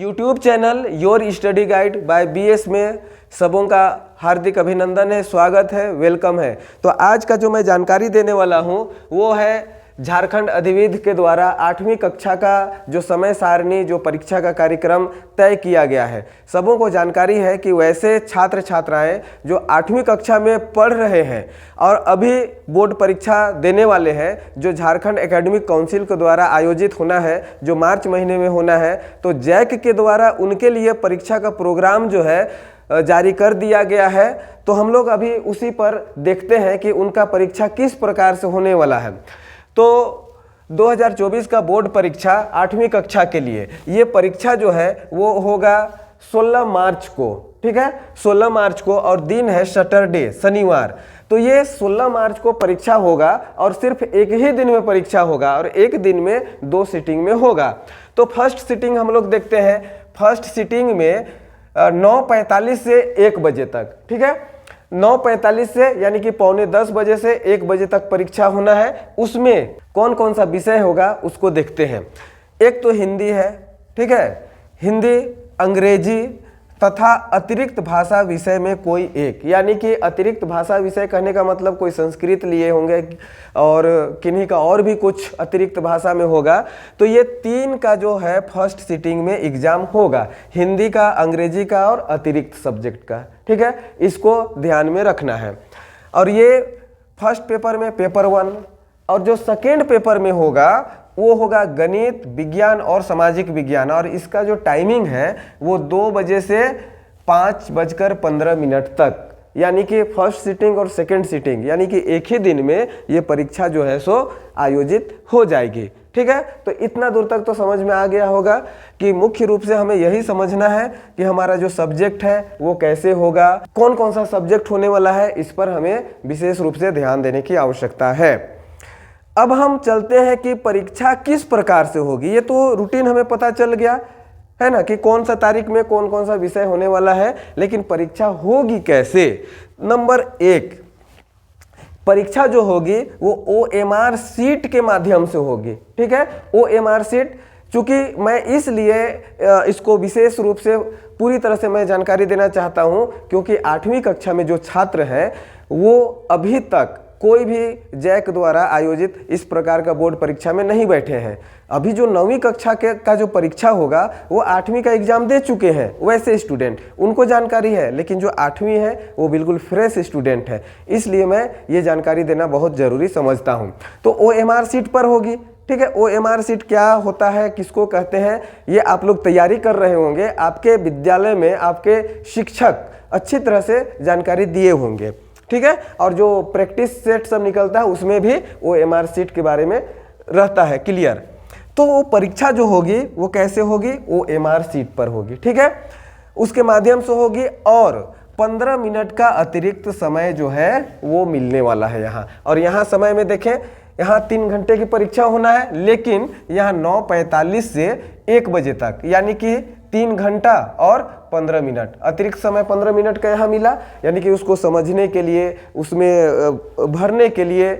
YouTube channel your study guide by BS में सबों का हार्दिक अभिनंदन है, स्वागत है, वेलकम है। तो आज का जो मैं जानकारी देने वाला हूं वो है झारखंड अधिविद्य के द्वारा 8वीं कक्षा का जो समय सारणी, जो परीक्षा का कार्यक्रम तय किया गया है। सबों को जानकारी है कि वैसे छात्र छात्राएं जो 8वीं कक्षा में पढ़ रहे हैं और अभी बोर्ड परीक्षा देने वाले हैं, जो झारखंड एकेडमिक काउंसिल के द्वारा आयोजित होना है, जो मार्च महीने में होना है, तो जैक के द्वारा उनके लिए परीक्षा का प्रोग्राम जो है जारी कर दिया गया है। तो हम लोग अभी उसी पर देखते हैं कि उनका परीक्षा किस प्रकार से होने वाला है। तो 2024 का बोर्ड परीक्षा 8वीं कक्षा के लिए ये परीक्षा जो है वो होगा 16 मार्च को, ठीक है, 16 मार्च को, और दिन है सैटरडे, शनिवार। तो ये 16 मार्च को परीक्षा होगा और सिर्फ एक ही दिन में परीक्षा होगा और एक दिन में 2 सीटिंग में होगा। तो फर्स्ट सीटिंग हम लोग देखते हैं। फर्स्ट सीटिंग में 9:45 से 1 बजे तक, ठीक है, 9:45 से यानी कि 9:45 बजे से 1 बजे तक परीक्षा होना है। उसमें कौन कौन सा विषय होगा उसको देखते हैं। एक तो हिंदी है, ठीक है, हिंदी, अंग्रेजी तथा अतिरिक्त भाषा विषय में कोई एक, यानी कि अतिरिक्त भाषा विषय कहने का मतलब कोई संस्कृत लिए होंगे और किन्हीं का और भी कुछ अतिरिक्त भाषा में होगा। तो ये 3 का जो है फर्स्ट सीटिंग में एग्जाम होगा, हिंदी का, अंग्रेजी का और अतिरिक्त सब्जेक्ट का, ठीक है, इसको ध्यान में रखना है। और ये फर्स्ट पेपर में पेपर 1, और जो सेकेंड पेपर में होगा वो होगा गणित, विज्ञान और सामाजिक विज्ञान, और इसका जो टाइमिंग है वो 2 बजे से 5:15 तक, यानी कि फर्स्ट सीटिंग और सेकेंड सीटिंग, यानी कि एक ही दिन में ये परीक्षा जो है सो आयोजित हो जाएगी, ठीक है। तो इतना दूर तक तो समझ में आ गया होगा कि मुख्य रूप से हमें यही समझना है कि हमारा जो सब्जेक्ट है वो कैसे होगा, कौन कौन सा सब्जेक्ट होने वाला है, इस पर हमें विशेष रूप से ध्यान देने की आवश्यकता है। अब हम चलते हैं कि परीक्षा किस प्रकार से होगी। ये तो रूटीन हमें पता चल गया है ना कि कौन सा तारीख में कौन कौन सा विषय होने वाला है, लेकिन परीक्षा होगी कैसे। नंबर 1, परीक्षा जो होगी वो OMR शीट के माध्यम से होगी, ठीक है, OMR शीट। चूंकि मैं इसलिए इसको विशेष रूप से पूरी तरह से मैं जानकारी देना चाहता हूं क्योंकि 8वीं कक्षा में जो छात्र हैं वो अभी तक कोई भी जैक द्वारा आयोजित इस प्रकार का बोर्ड परीक्षा में नहीं बैठे हैं। अभी जो 9वीं कक्षा का जो परीक्षा होगा वो 8वीं का एग्जाम दे चुके हैं वैसे स्टूडेंट, उनको जानकारी है, लेकिन जो 8वीं है वो बिल्कुल फ्रेश स्टूडेंट है, इसलिए मैं ये जानकारी देना बहुत ज़रूरी समझता हूँ। तो OMR शीट पर होगी, ठीक है। OMR शीट क्या होता है, किसको कहते हैं, ये आप लोग तैयारी कर रहे होंगे, आपके विद्यालय में आपके शिक्षक अच्छी तरह से जानकारी दिए होंगे, ठीक है। और जो प्रैक्टिस सेट सब निकलता है उसमें भी OMR शीट के बारे में रहता है क्लियर। तो वो परीक्षा जो होगी वो कैसे होगी, OMR शीट पर होगी, ठीक है, उसके माध्यम से होगी। और 15 मिनट का अतिरिक्त समय जो है वो मिलने वाला है यहाँ। और यहाँ समय में देखें, यहाँ 3 घंटे की परीक्षा होना है, लेकिन यहाँ 9:45 से 1 बजे तक, यानी कि 3 घंटा और 15 मिनट अतिरिक्त समय 15 मिनट का यहाँ मिला, यानी कि उसको समझने के लिए, उसमें भरने के लिए,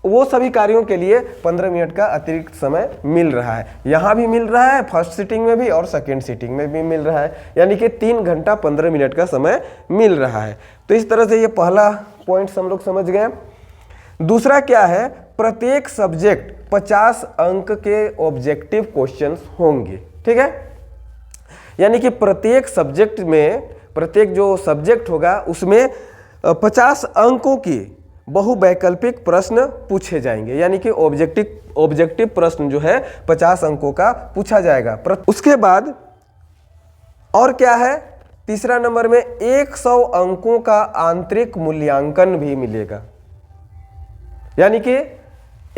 वो सभी कार्यों के लिए 15 मिनट का अतिरिक्त समय मिल रहा है। यहाँ भी मिल रहा है, फर्स्ट सीटिंग में भी और सेकेंड सीटिंग में भी मिल रहा है, यानी कि 3 घंटा 15 मिनट का समय मिल रहा है। तो इस तरह से ये पहला पॉइंट हम लोग समझ गए। दूसरा क्या है, प्रत्येक सब्जेक्ट 50 अंक के ऑब्जेक्टिव क्वेश्चंस होंगे, ठीक है, यानी कि प्रत्येक सब्जेक्ट में, प्रत्येक जो सब्जेक्ट होगा उसमें 50 अंकों की बहुवैकल्पिक प्रश्न पूछे जाएंगे, यानी कि ऑब्जेक्टिव प्रश्न जो है 50 अंकों का पूछा जाएगा। उसके बाद और क्या है, तीसरा नंबर में 100 अंकों का आंतरिक मूल्यांकन भी मिलेगा, यानी कि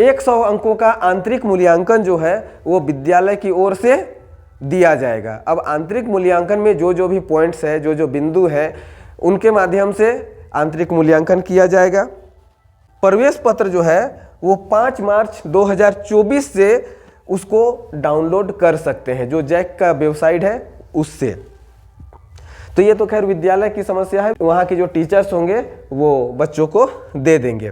100 अंकों का आंतरिक मूल्यांकन जो है वो विद्यालय की ओर से दिया जाएगा। अब आंतरिक मूल्यांकन में जो जो भी पॉइंट्स है, जो जो बिंदु है, उनके माध्यम से आंतरिक मूल्यांकन किया जाएगा। प्रवेश पत्र जो है वो 5 मार्च 2024 से उसको डाउनलोड कर सकते हैं, जो जैक का वेबसाइट है उससे। तो ये तो खैर विद्यालय की समस्या है, वहाँ के जो टीचर्स होंगे वो बच्चों को दे देंगे।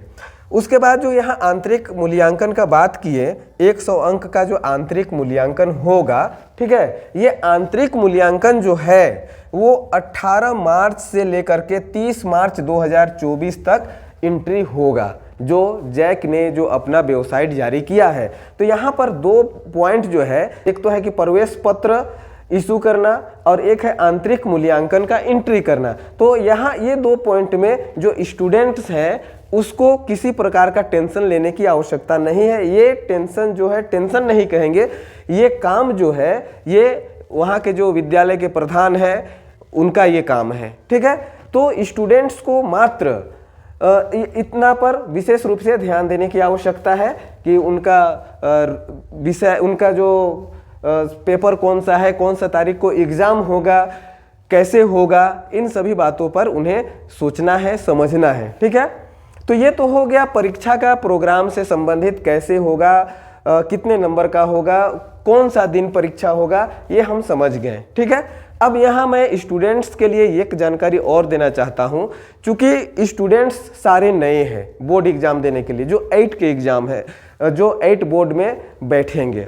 उसके बाद जो यहाँ आंतरिक मूल्यांकन का बात किए, 100 अंक का जो आंतरिक मूल्यांकन होगा, ठीक है, ये आंतरिक मूल्यांकन जो है वो 18 मार्च से लेकर के 30 मार्च 2024 तक एंट्री होगा, जो जैक ने जो अपना वेबसाइट जारी किया है। तो यहाँ पर 2 पॉइंट जो है, एक तो है कि प्रवेश पत्र इशू करना और एक है आंतरिक मूल्यांकन का एंट्री करना। तो यहाँ ये 2 पॉइंट में जो स्टूडेंट्स हैं उसको किसी प्रकार का टेंशन लेने की आवश्यकता नहीं है। ये टेंशन जो है, टेंशन नहीं कहेंगे, ये काम जो है ये वहाँ के जो विद्यालय के प्रधान है उनका ये काम है, ठीक है। तो स्टूडेंट्स को मात्र इतना पर विशेष रूप से ध्यान देने की आवश्यकता है कि उनका विषय, उनका जो पेपर कौन सा है, कौन सा तारीख को एग्ज़ाम होगा, कैसे होगा, इन सभी बातों पर उन्हें सोचना है, समझना है, ठीक है। तो ये तो हो गया परीक्षा का प्रोग्राम से संबंधित, कैसे होगा, कितने नंबर का होगा, कौन सा दिन परीक्षा होगा, ये हम समझ गए, ठीक है। अब यहाँ मैं स्टूडेंट्स के लिए एक जानकारी और देना चाहता हूँ, चूँकि स्टूडेंट्स सारे नए हैं बोर्ड एग्ज़ाम देने के लिए, जो 8 के एग्ज़ाम है, जो 8 बोर्ड में बैठेंगे।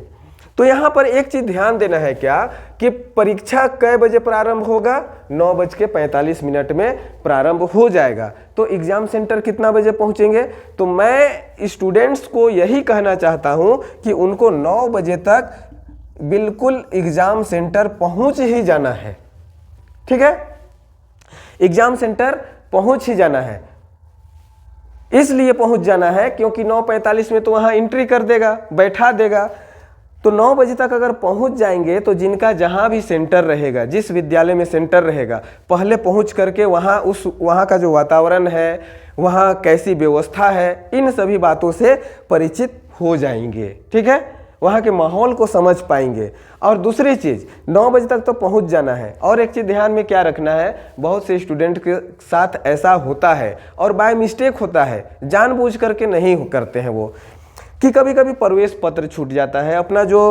तो यहाँ पर एक चीज़ ध्यान देना है क्या कि परीक्षा कै बजे प्रारंभ होगा, 9:45 में प्रारंभ हो जाएगा। तो एग्ज़ाम सेंटर कितना बजे पहुँचेंगे? तो मैं स्टूडेंट्स को यही कहना चाहता हूँ कि उनको 9 बजे तक बिल्कुल एग्ज़ाम सेंटर पहुँच ही जाना है, ठीक है। एग्ज़ाम सेंटर पहुँच ही जाना है, इसलिए पहुँच जाना है क्योंकि 9:45 में तो वहाँ एंट्री कर देगा, बैठा देगा। तो 9 बजे तक अगर पहुंच जाएंगे तो जिनका जहां भी सेंटर रहेगा, जिस विद्यालय में सेंटर रहेगा, पहले पहुंच करके वहां का जो वातावरण है, वहां कैसी व्यवस्था है, इन सभी बातों से परिचित हो जाएंगे, ठीक है। वहां के माहौल को समझ पाएंगे। और दूसरी चीज़, 9 बजे तक तो पहुंच जाना है। और एक चीज़ ध्यान में क्या रखना है, बहुत से स्टूडेंट के साथ ऐसा होता है और बाय मिस्टेक होता है, जानबूझ करके नहीं करते हैं वो, कि कभी कभी प्रवेश पत्र छूट जाता है, अपना जो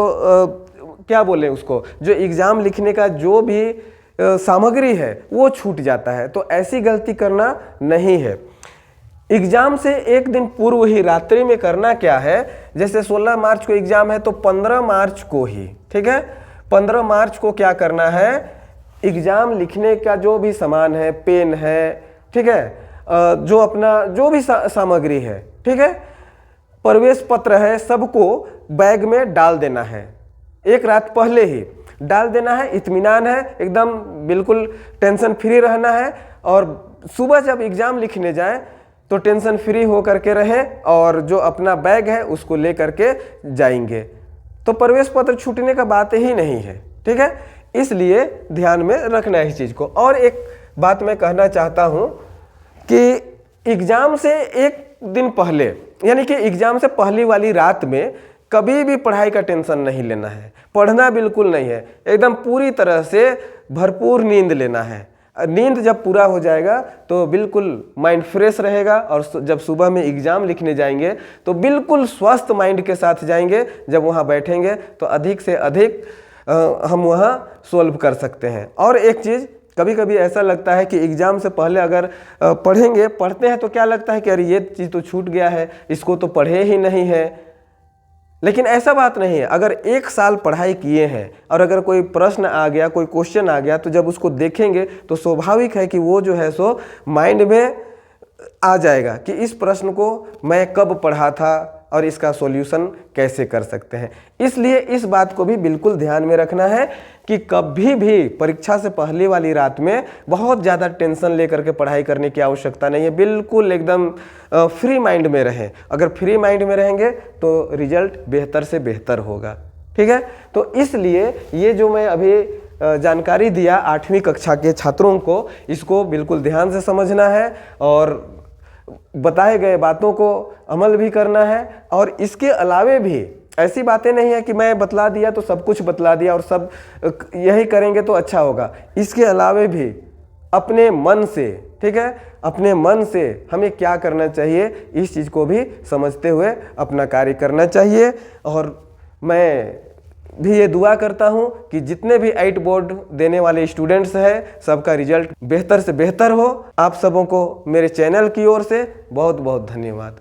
क्या बोले उसको, जो एग्ज़ाम लिखने का जो भी सामग्री है वो छूट जाता है। तो ऐसी गलती करना नहीं है। एग्ज़ाम से एक दिन पूर्व ही रात्रि में करना क्या है, जैसे 16 मार्च को एग्ज़ाम है तो 15 मार्च को ही, ठीक है, 15 मार्च को क्या करना है, एग्ज़ाम लिखने का जो भी सामान है, पेन है, ठीक है, जो अपना जो भी सामग्री है, ठीक है, प्रवेश पत्र है, सबको बैग में डाल देना है, एक रात पहले ही डाल देना है। इत्मीनान है, एकदम बिल्कुल टेंशन फ्री रहना है। और सुबह जब एग्ज़ाम लिखने जाएं तो टेंशन फ्री हो करके रहे और जो अपना बैग है उसको ले करके जाएंगे। तो प्रवेश पत्र छूटने का बात ही नहीं है, ठीक है। इसलिए ध्यान में रखना है इस चीज़ को। और एक बात मैं कहना चाहता हूँ कि एग्ज़ाम से एक दिन पहले, यानी कि एग्ज़ाम से पहली वाली रात में कभी भी पढ़ाई का टेंशन नहीं लेना है, पढ़ना बिल्कुल नहीं है, एकदम पूरी तरह से भरपूर नींद लेना है। नींद जब पूरा हो जाएगा तो बिल्कुल माइंड फ्रेश रहेगा और जब सुबह में एग्ज़ाम लिखने जाएंगे तो बिल्कुल स्वस्थ माइंड के साथ जाएंगे। जब वहाँ बैठेंगे तो अधिक से अधिक हम वहाँ सॉल्व कर सकते हैं। और एक चीज़, कभी कभी ऐसा लगता है कि एग्ज़ाम से पहले अगर पढ़ते हैं तो क्या लगता है कि अरे ये चीज़ तो छूट गया है, इसको तो पढ़े ही नहीं है। लेकिन ऐसा बात नहीं है। अगर 1 साल पढ़ाई किए हैं और अगर कोई प्रश्न आ गया, कोई क्वेश्चन आ गया, तो जब उसको देखेंगे तो स्वाभाविक है कि वो जो है सो माइंड में आ जाएगा कि इस प्रश्न को मैं कब पढ़ा था और इसका सॉल्यूशन कैसे कर सकते हैं। इसलिए इस बात को भी बिल्कुल ध्यान में रखना है कि कभी भी परीक्षा से पहले वाली रात में बहुत ज़्यादा टेंशन लेकर के पढ़ाई करने की आवश्यकता नहीं है। बिल्कुल एकदम फ्री माइंड में रहें। अगर फ्री माइंड में रहेंगे तो रिजल्ट बेहतर से बेहतर होगा, ठीक है। तो इसलिए ये जो मैं अभी जानकारी दिया 8वीं कक्षा के छात्रों को, इसको बिल्कुल ध्यान से समझना है और बताए गए बातों को अमल भी करना है। और इसके अलावे भी ऐसी बातें नहीं है कि मैं बतला दिया तो सब कुछ बतला दिया और सब यही करेंगे तो अच्छा होगा। इसके अलावे भी अपने मन से, ठीक है, अपने मन से हमें क्या करना चाहिए, इस चीज़ को भी समझते हुए अपना कार्य करना चाहिए। और मैं भी ये दुआ करता हूँ कि जितने भी 8 बोर्ड देने वाले स्टूडेंट्स हैं, सबका रिजल्ट बेहतर से बेहतर हो। आप सबों को मेरे चैनल की ओर से बहुत बहुत धन्यवाद।